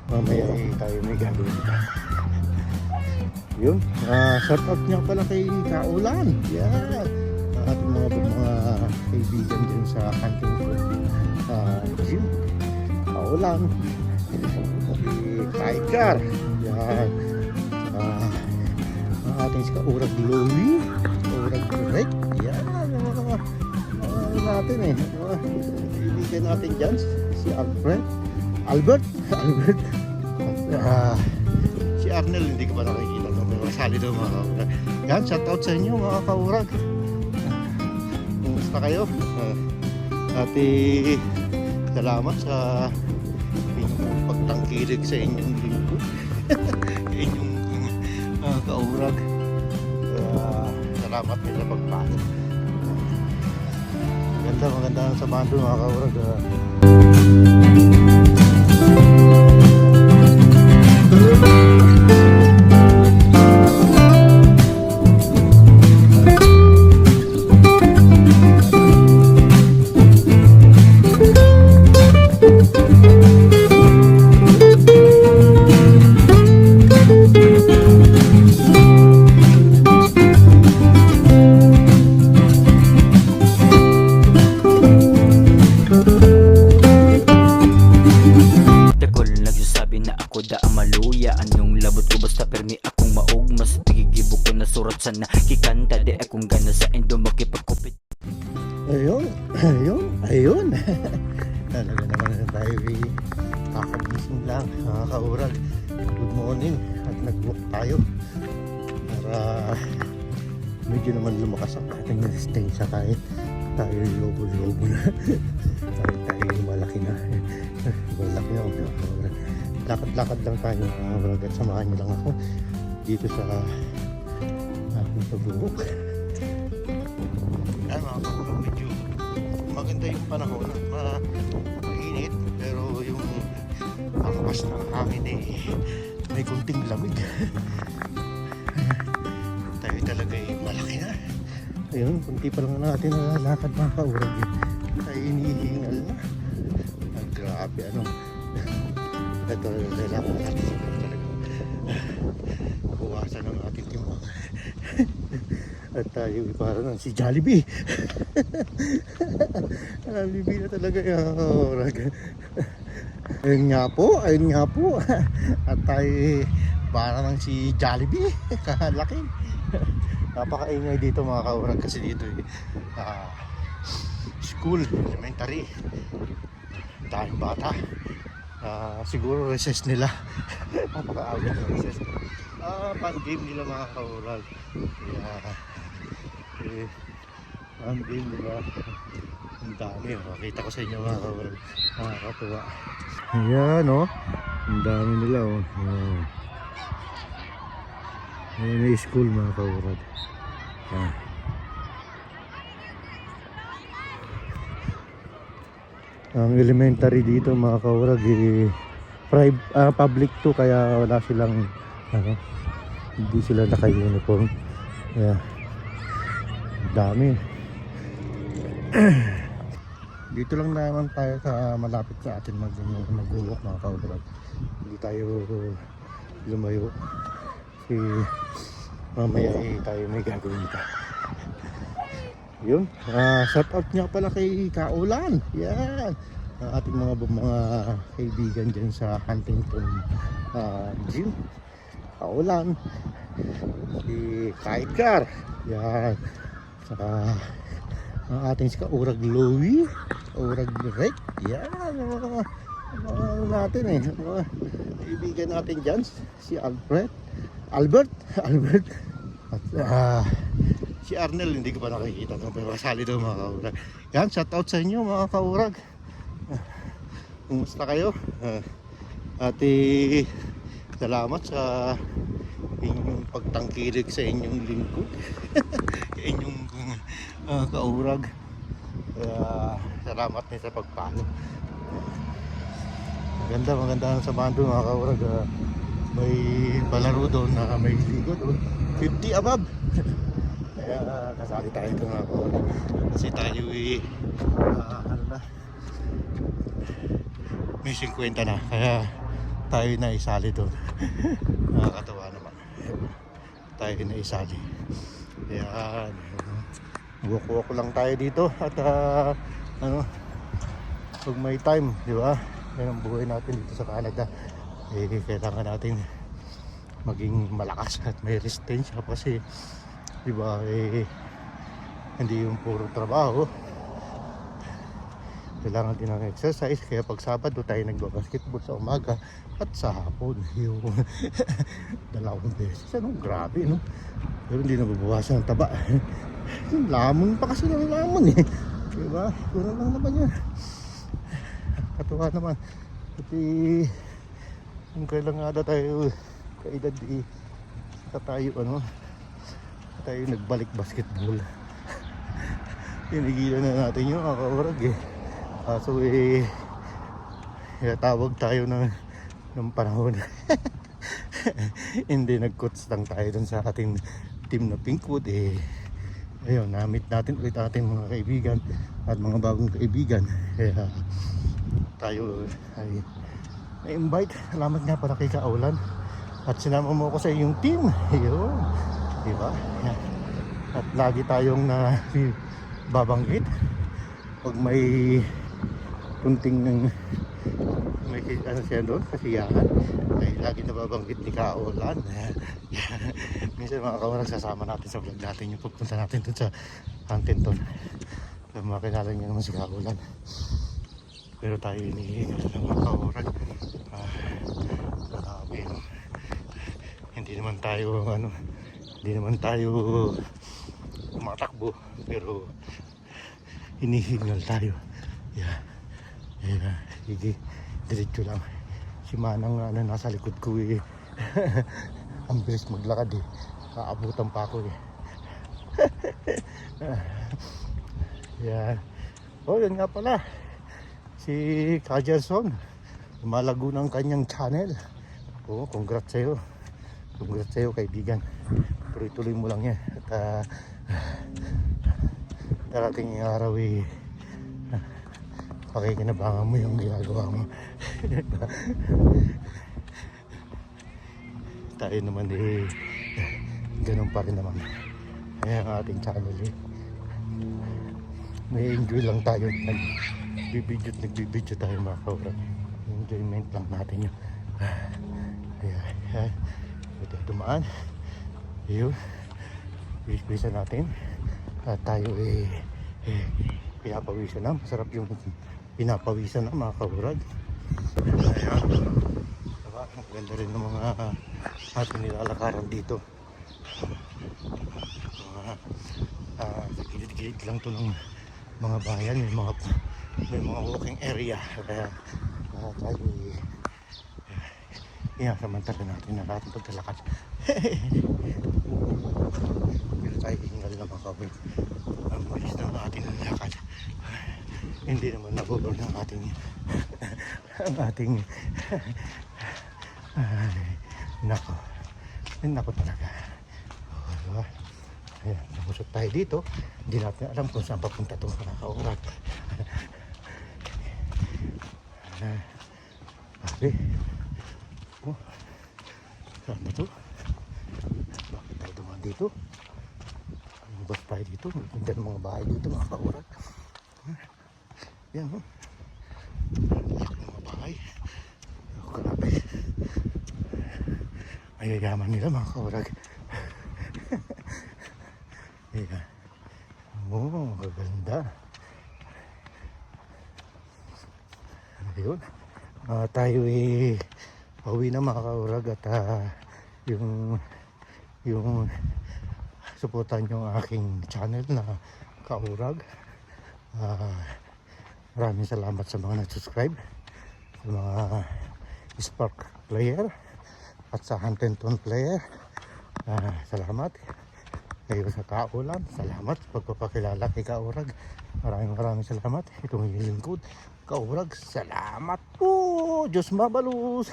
Mamaya tayo may gagawin pa. Yun, shout out niya pala kay Kaulan. Yan, ating mga kaibigan dyan sa Hunting Gym. Kaulan, si Tiger. Yan, ating si Kaurag Louie, Kaurag Direct. Yan, ano natin kaibigan natin dyan, si Albert. Si Arnel, hindi ko pa nakikita no? Pero masali daw mga kaurag. Yan, shout out sa inyo mga kaurag. Kumusta kayo? Salamat sa inyong pagtangkilig sa inyong lingkod. Inyong kaurag. Salamat din sa pagpasok. Maganda ang samahan doon mga kaurag. Sana kikanta di akong gana sa endo makipagkupit. Ayun. Talaga naman tayo kakagising lang mga kaurag. Good morning at nag-walk tayo para medyo naman lumakas ang ating resistensya kahit tayo lobo na. Kahit tayo malaki na mga kaurag. Lakad-lakad lang tayo mga kaurag at samahan niyo lang ako dito sa pagbuhok. Ay mga kaurag, medyo maganda yung panahon at mainit pero yung angkas ng hangin may kunting lamig. Tayo talaga malaki na. Ayun, kunti pa lang natin lakad mga kaurag. Tayo inihingal na. Grabe ito kailangan natin talaga buwasan ng ating timbang. At tayo parang si Jollibee. Jollibee na talaga yung orag. Ayun nga po. At tayo parang si Jollibee. Kalaki. Napakaingay dito mga kaurag kasi dito school, elementary. Daming bata. Siguro recess nila. Napakaaga ng recess. Pan game nila mga kaurag. Pan game nila. Ang dami. Makita ko sa inyo mga kaurag. Nakakatuwa. Ayan ang dami nila Ayan yung school mga kaurag. Ang elementary dito mga kaurag public to kaya wala silang hindi sila naka-uniform. Dami. Dito lang naman tayo sa malapit sa atin mag-walk mga kaurag. Hindi tayo lumayo kasi mamaya tayo may gagawin pa. Yun, shout out nga pala kay Kaulan. Yan, ating mga kaibigan dyan sa Huntington Gym. Kaulan, si Tiger. Yan, saka ang ating si Kaurag Louie, Kaurag Direct. Yan, natin mga kaibigan natin dyan, si Albert. At si Arnel, hindi ko pa nakikita no? Pero masali daw mga kaurag. Yan, shout out sa inyo mga kaurag. Kumusta kayo? Salamat sa inyong pagtangkilig sa inyong lingkod. Inyong kaurag. Salamat din sa pagpalo. Maganda ang samahan doon mga kaurag. May palaro doon na may ligo doon. 50 above. Kaya kasali tayo ito mga kaurag. Kasi tayo may 50 na. Kaya tayo na isali doon. Nakakatawa naman. Tayo na isali. Ayan. Walk-walk lang tayo dito at pag may time, di ba? Yan ang buhay natin dito sa Canada. Kailangan natin maging malakas at may resistensya kasi di ba hindi yung puro trabaho, kailangan din ng exercise. Kaya pag Sabado tayo nagbabasketball sa umaga at sa hapon yung 2 beses. Grabe, no? Pero hindi nababawasan ang taba. Yung lamon pa kasi ng lamon eh, di ba? Puro lang naman yan. Katuwa naman pati kung kailan nga tayo kaedad tayo nagbalik basketball. Tinigilan na natin yung kakaurag eh. Kaso tawag tayo ng panahon. Hindi, nag-coach lang tayo dun sa ating team na Pinkwood ayun, na-meet natin ulit ating mga kaibigan at mga bagong kaibigan. Kaya tayo ay na-invite. Salamat nga para kay Kaulan at sinama mo ko sa iyong team. Ayun, diba? At lagi tayong babanggit pag may kunting may siya doon, kasiyahan ay lagi nababanggit ni Kaulan. Minsan mga kawarang sasama natin sa vlog natin yung pagpunta natin doon sa Huntington. Makilala niya naman si Kaulan. Pero tayo inihingal ng mga kawarang. Grabe, no? Hindi naman tayo tumatakbo, pero hinihingal tayo. Sige, diretso lang. Si Manang nasa likod ko ang bilis maglakad aabutan pa ako yan. Yan nga pala, si Kajerson lumalago ng kanyang channel. Congrats sa'yo kaibigan. Tuloy-tuloy mo lang yan at darating yung araw pakikinabangan mo yung ginagawa mo. Tayo naman ganun pa rin naman. Kaya ang ating channel may enjoy lang tayo. Nagbibidyo tayo mga kaurang. Enjoyment lang natin yun. Ayan. Ito dumaan. Ayun. Bisa natin. At tayo pinapawisan na. Masarap yung pinapawisan na mga kaurag. Ayan. Diba? Ang ganda rin ng mga ating nilalakaran dito. Sa gilid-gilid lang to ng mga bayan. May mga walking area. Kaya tayo samantala natin na natin paglalakad. Pero tayo hingal na mga kabay. Ang bilis na natin ang lakad. Hindi naman nabubog ng ating nako talaga. Diba? Ayan, namusot tayo dito. Hindi natin alam kung saan papunta itong mga kaurag. Saan ba ito? Bakit tayo dumaan dito? Anong bus tayo dito? Magpunta ng mga bahay dito mga kaurag. Yan laki ng mga bahay. Grabe. Mayayaman nila mga kaurag. Ayan. Maganda. Ayun. Tayo pauwi na mga kaurag at yung supportan yung aking channel na Kaurag. Maraming salamat sa mga nag-subscribe, sa mga Spark player at sa Huntington player. Salamat. Ngayon sa Kaulan, salamat sa pagpapakilala kay Kaurag. Maraming salamat. Itong lingkod Kaurag, salamat po. Diyos mabalus.